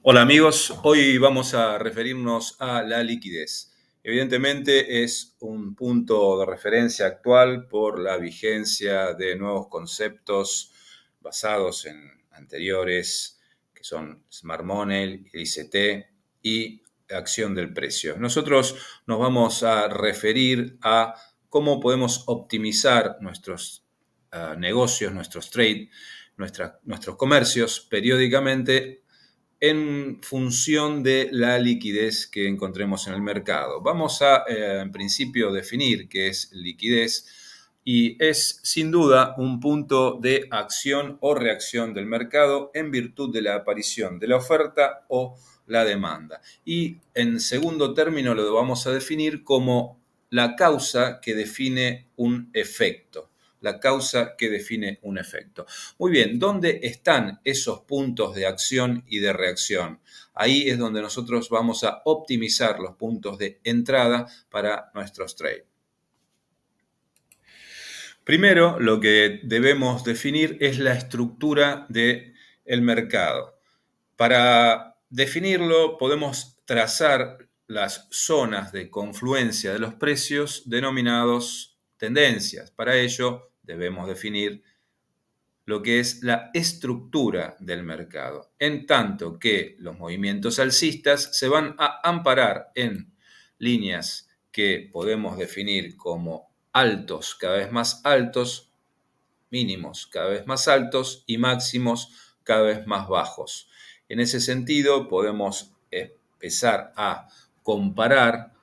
Hola amigos, hoy vamos a referirnos a la liquidez. Evidentemente es un punto de referencia actual por la vigencia de nuevos conceptos basados en anteriores, que son Smart Money, ICT y acción del precio. Nosotros nos vamos a referir a cómo podemos optimizar nuestros negocios, nuestros trades, nuestros comercios periódicamente en función de la liquidez que encontremos en el mercado. Vamos a, en principio, definir qué es liquidez y es, sin duda, un punto de acción o reacción del mercado en virtud de la aparición de la oferta o la demanda. Y, en segundo término, lo vamos a definir como la causa que define un efecto. La causa que define un efecto. Muy bien, ¿dónde están esos puntos de acción y de reacción? Ahí es donde nosotros vamos a optimizar los puntos de entrada para nuestros trades. Primero, lo que debemos definir es la estructura del mercado. Para definirlo, podemos trazar las zonas de confluencia de los precios denominados tendencias. Para ello, debemos definir lo que es la estructura del mercado, en tanto que los movimientos alcistas se van a amparar en líneas que podemos definir como altos cada vez más altos, mínimos cada vez más altos y máximos cada vez más bajos. En ese sentido, podemos empezar a comparar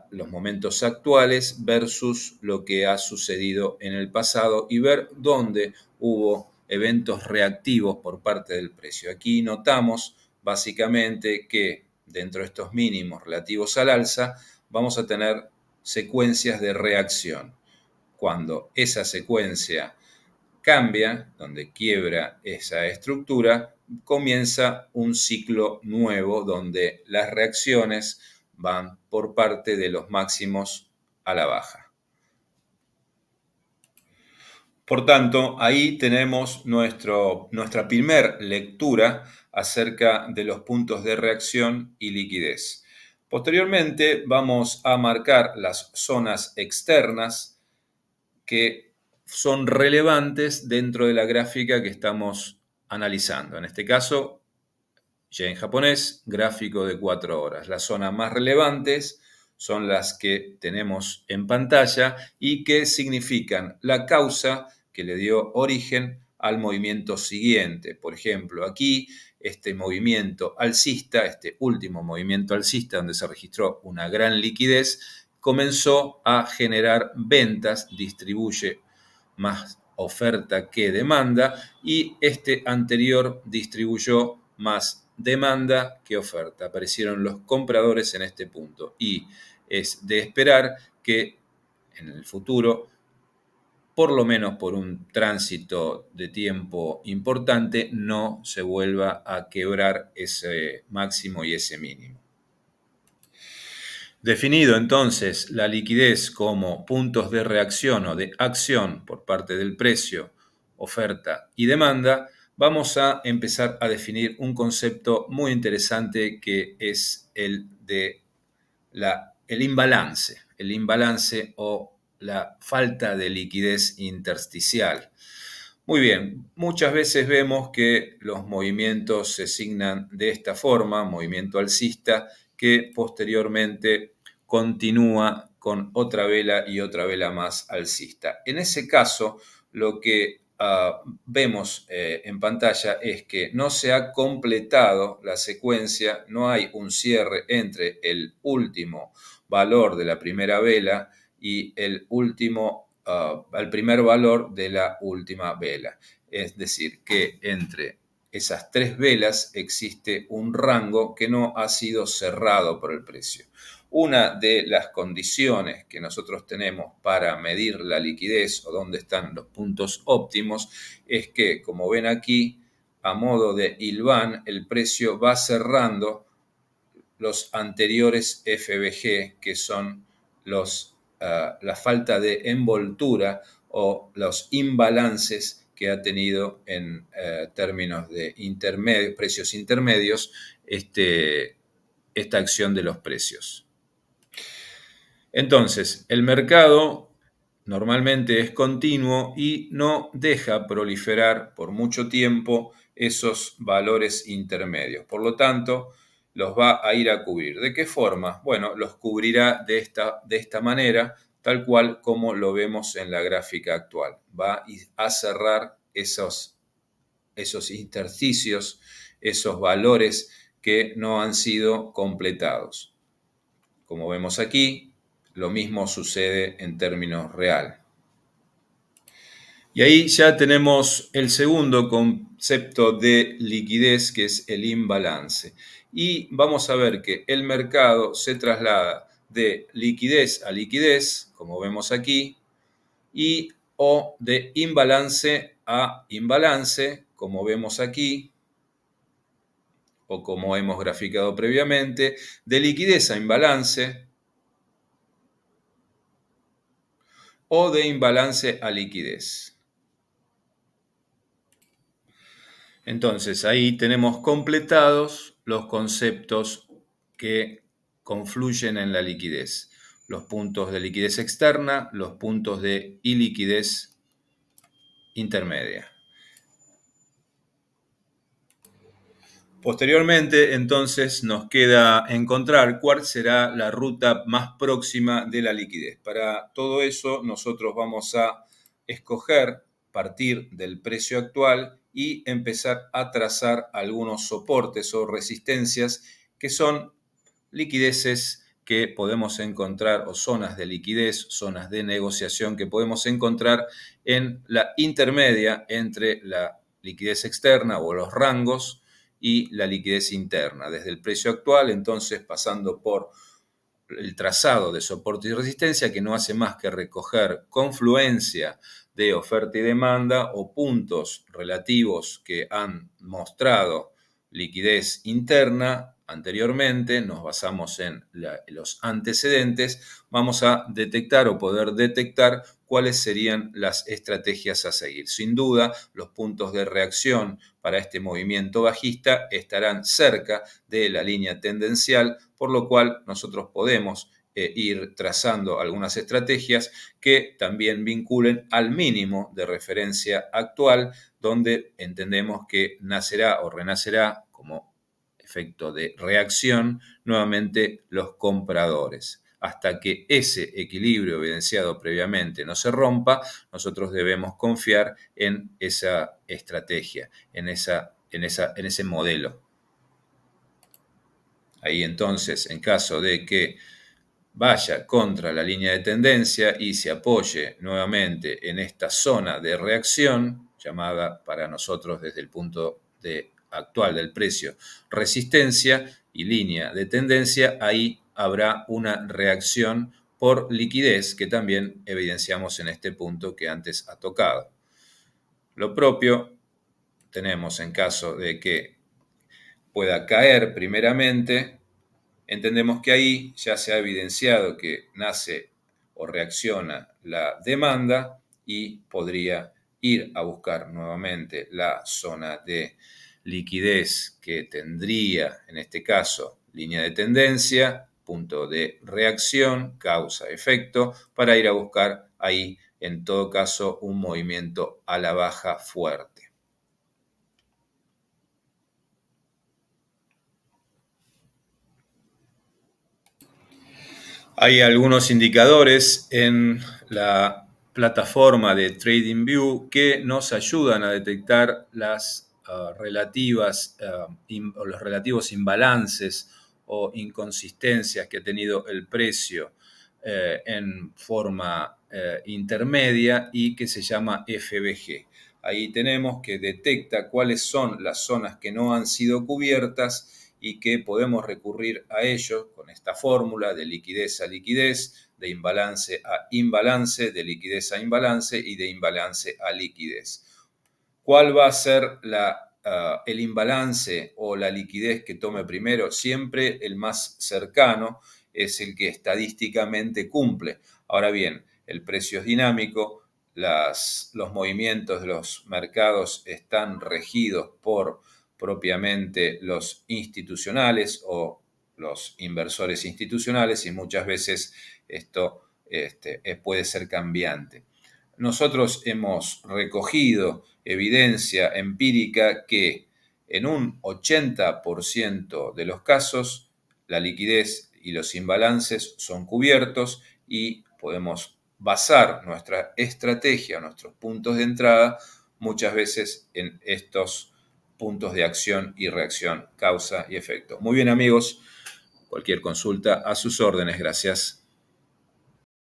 los momentos actuales versus lo que ha sucedido en el pasado y ver dónde hubo eventos reactivos por parte del precio. Aquí notamos básicamente que dentro de estos mínimos relativos al alza vamos a tener secuencias de reacción. Cuando esa secuencia cambia, donde quiebra esa estructura, comienza un ciclo nuevo donde las reacciones van por parte de los máximos a la baja. Por tanto, ahí tenemos nuestra primer lectura acerca de los puntos de reacción y liquidez. Posteriormente vamos a marcar las zonas externas que son relevantes dentro de la gráfica que estamos analizando. En este caso, yen japonés, gráfico de 4 horas. Las zonas más relevantes son las que tenemos en pantalla y que significan la causa que le dio origen al movimiento siguiente. Por ejemplo, aquí este movimiento alcista, este último movimiento alcista donde se registró una gran liquidez, comenzó a generar ventas, distribuye más oferta que demanda y este anterior distribuyó más demanda que oferta. Aparecieron los compradores en este punto y es de esperar que en el futuro, por lo menos por un tránsito de tiempo importante, no se vuelva a quebrar ese máximo y ese mínimo. Definido entonces la liquidez como puntos de reacción o de acción por parte del precio, oferta y demanda, vamos a empezar a definir un concepto muy interesante que es el de el imbalance o la falta de liquidez intersticial. Muy bien, muchas veces vemos que los movimientos se signan de esta forma, movimiento alcista, que posteriormente continúa con otra vela y otra vela más alcista. En ese caso, lo que vemos en pantalla es que no se ha completado la secuencia, no hay un cierre entre el último valor de la primera vela y el primer valor de la última vela. Es decir, que entre esas tres velas existe un rango que no ha sido cerrado por el precio. Una de las condiciones que nosotros tenemos para medir la liquidez o dónde están los puntos óptimos es que, como ven aquí, a modo de hilván, el precio va cerrando los anteriores FBG, que son la falta de envoltura o los imbalances que ha tenido en términos de precios intermedios esta acción de los precios. Entonces, el mercado normalmente es continuo y no deja proliferar por mucho tiempo esos valores intermedios. Por lo tanto, los va a ir a cubrir. ¿De qué forma? Bueno, los cubrirá de esta manera, tal cual como lo vemos en la gráfica actual. Va a cerrar esos intersticios, esos valores que no han sido completados. Como vemos aquí, lo mismo sucede en términos real. Y ahí ya tenemos el segundo concepto de liquidez, que es el imbalance. Y vamos a ver que el mercado se traslada de liquidez a liquidez, como vemos aquí, o de imbalance a imbalance, como vemos aquí, o como hemos graficado previamente, de liquidez a imbalance, o de imbalance a liquidez. Entonces, ahí tenemos completados los conceptos que confluyen en la liquidez. Los puntos de liquidez externa, los puntos de iliquidez intermedia. Posteriormente, entonces, nos queda encontrar cuál será la ruta más próxima de la liquidez. Para todo eso, nosotros vamos a escoger, partir del precio actual y empezar a trazar algunos soportes o resistencias que son liquideces que podemos encontrar, o zonas de liquidez, zonas de negociación que podemos encontrar en la intermedia entre la liquidez externa o los rangos y la liquidez interna, desde el precio actual, entonces pasando por el trazado de soporte y resistencia, que no hace más que recoger confluencia de oferta y demanda o puntos relativos que han mostrado liquidez interna anteriormente, nos basamos en los antecedentes, vamos a detectar o poder detectar cuáles serían las estrategias a seguir. Sin duda, los puntos de reacción para este movimiento bajista estarán cerca de la línea tendencial, por lo cual nosotros podemos ir trazando algunas estrategias que también vinculen al mínimo de referencia actual, donde entendemos que nacerá o renacerá como efecto de reacción nuevamente los compradores. Hasta que ese equilibrio evidenciado previamente no se rompa, nosotros debemos confiar en esa estrategia, en ese modelo. Ahí entonces, en caso de que vaya contra la línea de tendencia y se apoye nuevamente en esta zona de reacción, llamada para nosotros desde el punto actual del precio resistencia y línea de tendencia, ahí habrá una reacción por liquidez que también evidenciamos en este punto que antes ha tocado. Lo propio tenemos en caso de que pueda caer primeramente. Entendemos que ahí ya se ha evidenciado que nace o reacciona la demanda y podría ir a buscar nuevamente la zona de liquidez que tendría, en este caso, línea de tendencia, punto de reacción, causa-efecto, para ir a buscar ahí, en todo caso, un movimiento a la baja fuerte. Hay algunos indicadores en la plataforma de TradingView que nos ayudan a detectar las o los relativos imbalances o inconsistencias que ha tenido el precio en forma intermedia y que se llama FBG. Ahí tenemos que detecta cuáles son las zonas que no han sido cubiertas y que podemos recurrir a ello con esta fórmula de liquidez a liquidez, de imbalance a imbalance, de liquidez a imbalance y de imbalance a liquidez. ¿Cuál va a ser el imbalance o la liquidez que tome primero? Siempre el más cercano es el que estadísticamente cumple. Ahora bien, el precio es dinámico, los movimientos de los mercados están regidos por propiamente los institucionales o los inversores institucionales y muchas veces esto puede ser cambiante. Nosotros hemos recogido evidencia empírica que en un 80% de los casos la liquidez y los imbalances son cubiertos y podemos basar nuestra estrategia, nuestros puntos de entrada, muchas veces en estos puntos de acción y reacción, causa y efecto. Muy bien, amigos, cualquier consulta a sus órdenes. Gracias.